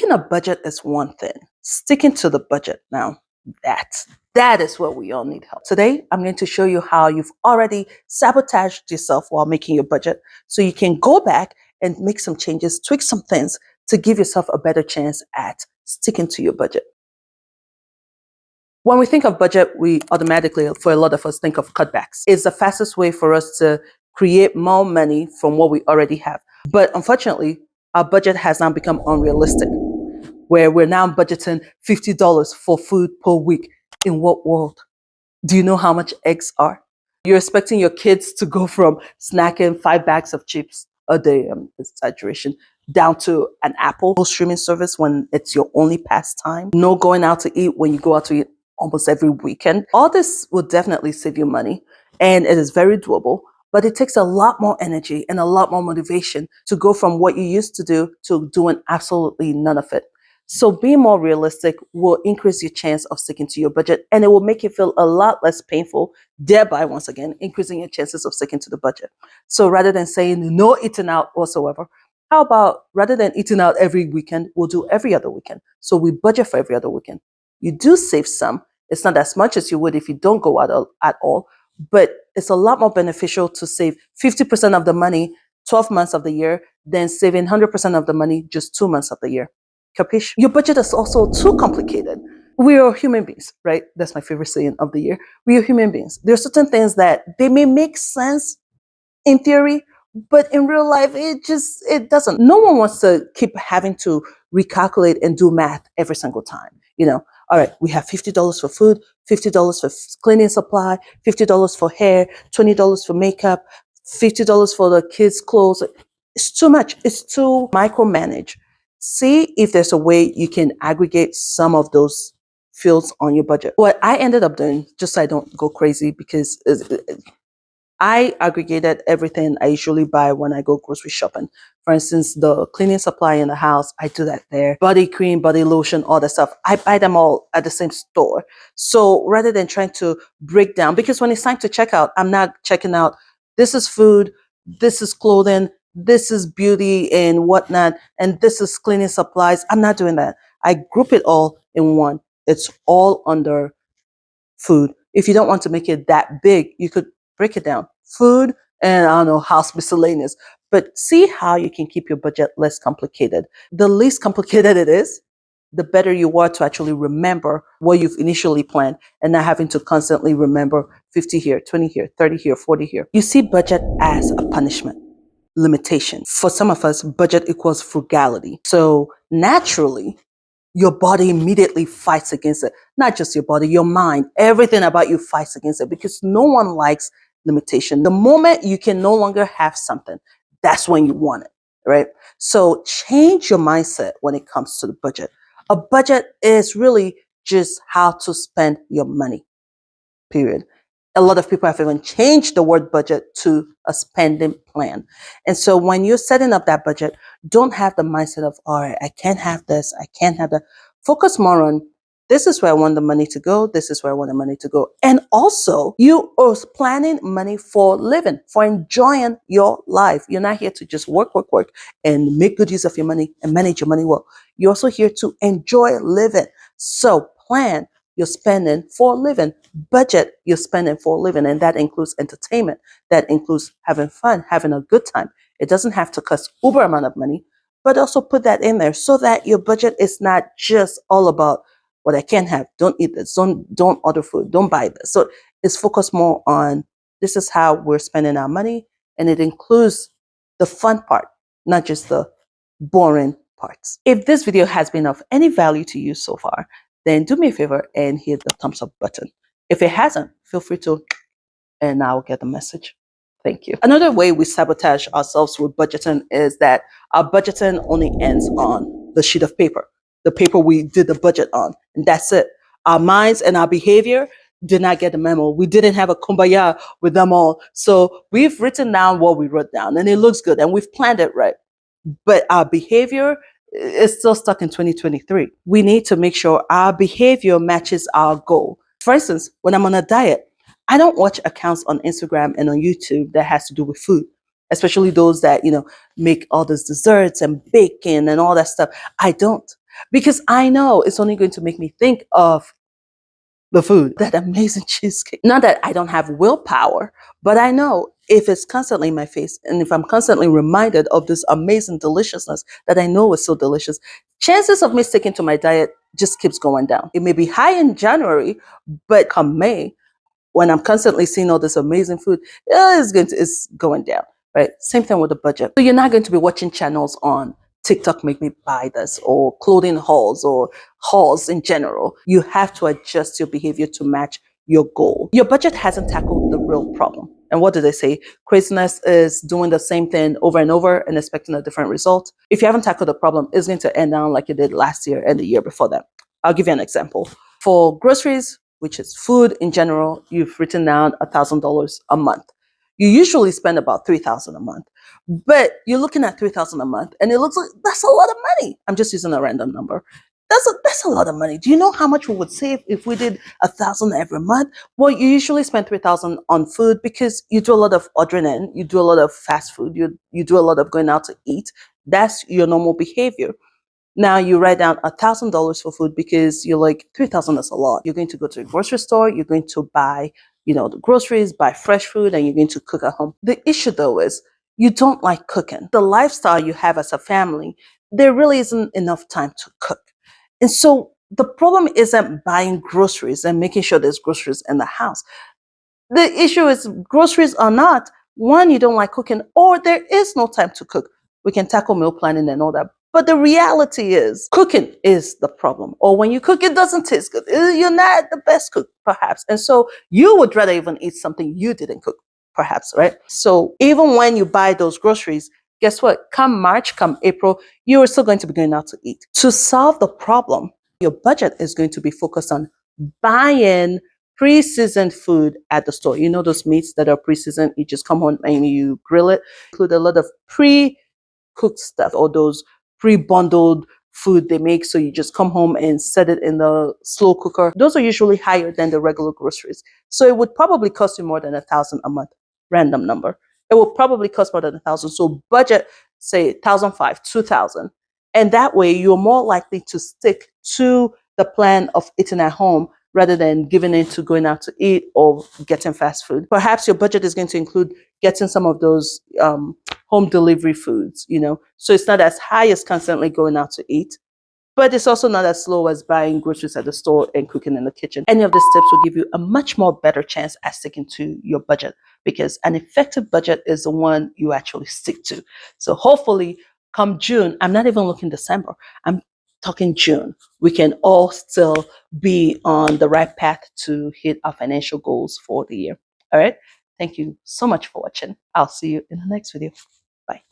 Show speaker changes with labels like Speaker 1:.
Speaker 1: Making a budget is one thing. Sticking to the budget now, that is where we all need help. Today, I'm going to show you how you've already sabotaged yourself while making your budget so you can go back and make some changes, tweak some things to give yourself a better chance at sticking to your budget. When we think of budget, we automatically, for a lot of us, think of cutbacks. It's the fastest way for us to create more money from what we already have. But unfortunately, our budget has now become unrealistic, where we're now budgeting $50 for food per week. In what world? Do you know how much eggs are? You're expecting your kids to go from snacking 5 bags of chips a day, exaggeration, down to an Apple streaming service when it's your only pastime. No going out to eat when you go out to eat almost every weekend. All this will definitely save you money, and it is very doable, but it takes a lot more energy and a lot more motivation to go from what you used to do to doing absolutely none of it. So being more realistic will increase your chance of sticking to your budget, and it will make it feel a lot less painful, thereby, once again, increasing your chances of sticking to the budget. So rather than saying no eating out whatsoever, how about rather than eating out every weekend, we'll do every other weekend. So we budget for every other weekend. You do save some. It's not as much as you would if you don't go out at all, but it's a lot more beneficial to save 50% of the money 12 months of the year than saving 100% of the money just 2 months of the year. Capiche? Your budget is also too complicated. We are human beings, right? That's my favorite saying of the year. We are human beings. There are certain things that they may make sense in theory, but in real life, it doesn't. No one wants to keep having to recalculate and do math every single time. All right, we have $50 for food, $50 for cleaning supply, $50 for hair, $20 for makeup, $50 for the kids' clothes. It's too much. It's too micromanaged. See if there's a way you can aggregate some of those fields on your budget. What I ended up doing, just so I don't go crazy, because I aggregated everything I usually buy when I go grocery shopping. For instance, the cleaning supply in the house, I do that there. Body cream, body lotion, all that stuff, I buy them all at the same store. So rather than trying to break down, because when it's time to check out, I'm not checking out, this is food, this is clothing, this is beauty and whatnot, and this is cleaning supplies. I'm not doing that. I group it all in one. It's all under food. If you don't want to make it that big, you could break it down. Food and, I don't know, house miscellaneous. But see how you can keep your budget less complicated. The least complicated it is, the better you are to actually remember what you've initially planned and not having to constantly remember 50 here, 20 here, 30 here, 40 here. You see budget as a punishment, limitation. For some of us, budget equals frugality. So naturally, your body immediately fights against it. Not just your body, your mind, everything about you fights against it, because no one likes limitation. The moment you can no longer have something, that's when you want it, right? So change your mindset when it comes to the budget. A budget is really just how to spend your money, period. A lot of people have even changed the word budget to a spending plan. And so when you're setting up that budget, don't have the mindset of, all right, I can't have this, I can't have that. Focus more on, this is where I want the money to go, this is where I want the money to go. And also, you are planning money for living, for enjoying your life. You're not here to just work, and make good use of your money and manage your money well. You're also here to enjoy living. So plan your spending for living, budget your spending for living, and that includes entertainment, that includes having fun, having a good time. It doesn't have to cost uber amount of money, but also put that in there so that your budget is not just all about what I can't have. Don't eat this. Don't order food. Don't buy this. So it's focused more on, this is how we're spending our money, and it includes the fun part, not just the boring parts. If this video has been of any value to you so far, then do me a favor and hit the thumbs up button. If it hasn't, feel free to, and I'll get the message. Thank you. Another way we sabotage ourselves with budgeting is that our budgeting only ends on the sheet of paper, the paper we did the budget on, and that's it. Our minds and our behavior did not get the memo. We didn't have a kumbaya with them all. So we've written down what we wrote down, and it looks good, and we've planned it right. But our behavior is still stuck in 2023. We need to make sure our behavior matches our goal. For instance, when I'm on a diet, I don't watch accounts on Instagram and on YouTube that has to do with food, especially those that, make all those desserts and baking and all that stuff. I don't. because I know it's only going to make me think of the food, that amazing cheesecake. Not that I don't have willpower, but I know if it's constantly in my face and if I'm constantly reminded of this amazing deliciousness that I know is so delicious, chances of me sticking to my diet just keeps going down. It may be high in January, but come May, when I'm constantly seeing all this amazing food, it's going down, right? Same thing with the budget. So you're not going to be watching channels on TikTok make me buy this, or clothing hauls, or hauls in general. You have to adjust your behavior to match your goal. Your budget hasn't tackled the real problem. And what do they say? Craziness is doing the same thing over and over and expecting a different result. If you haven't tackled the problem, it's going to end down like it did last year and the year before that. I'll give you an example. For groceries, which is food in general, you've written down $1,000 a month. You usually spend about $3,000 a month, but you're looking at $3,000 a month, and it looks like that's a lot of money. I'm just using a random number. That's a lot of money. Do you know how much we would save if we did 1,000 every month? Well, you usually spend 3,000 on food because you do a lot of ordering in, you do a lot of fast food, you do a lot of going out to eat. That's your normal behavior. Now you write down $1,000 for food because you're like, 3,000 is a lot. You're going to go to a grocery store, you're going to buy, the groceries, buy fresh food, and you're going to cook at home. The issue though is you don't like cooking. The lifestyle you have as a family, there really isn't enough time to cook. And so the problem isn't buying groceries and making sure there's groceries in the house. The issue is groceries or not, one, you don't like cooking, or there is no time to cook. We can tackle meal planning and all that. But the reality is, cooking is the problem. Or when you cook, it doesn't taste good. You're not the best cook, perhaps. And so you would rather even eat something you didn't cook, perhaps, right? So even when you buy those groceries, guess what? Come March, come April, you are still going to be going out to eat. To solve the problem, your budget is going to be focused on buying pre-seasoned food at the store. You know those meats that are pre-seasoned, you just come home and you grill it. Include a lot of pre-cooked stuff, or those pre-bundled food they make, so you just come home and set it in the slow cooker. Those are usually higher than the regular groceries. So it would probably cost you more than 1,000 a month. Random number. It will probably cost more than 1,000. So budget, say 1,500, 2,000. And that way you're more likely to stick to the plan of eating at home rather than giving in to going out to eat or getting fast food. Perhaps your budget is going to include getting some of those home delivery foods, so it's not as high as constantly going out to eat, but it's also not as slow as buying groceries at the store and cooking in the kitchen. Any of these steps will give you a much more better chance at sticking to your budget, because an effective budget is the one you actually stick to. So hopefully come June, I'm not even looking December, I'm talking June, we can all still be on the right path to hit our financial goals for the year. All right. Thank you so much for watching. I'll see you in the next video. Bye.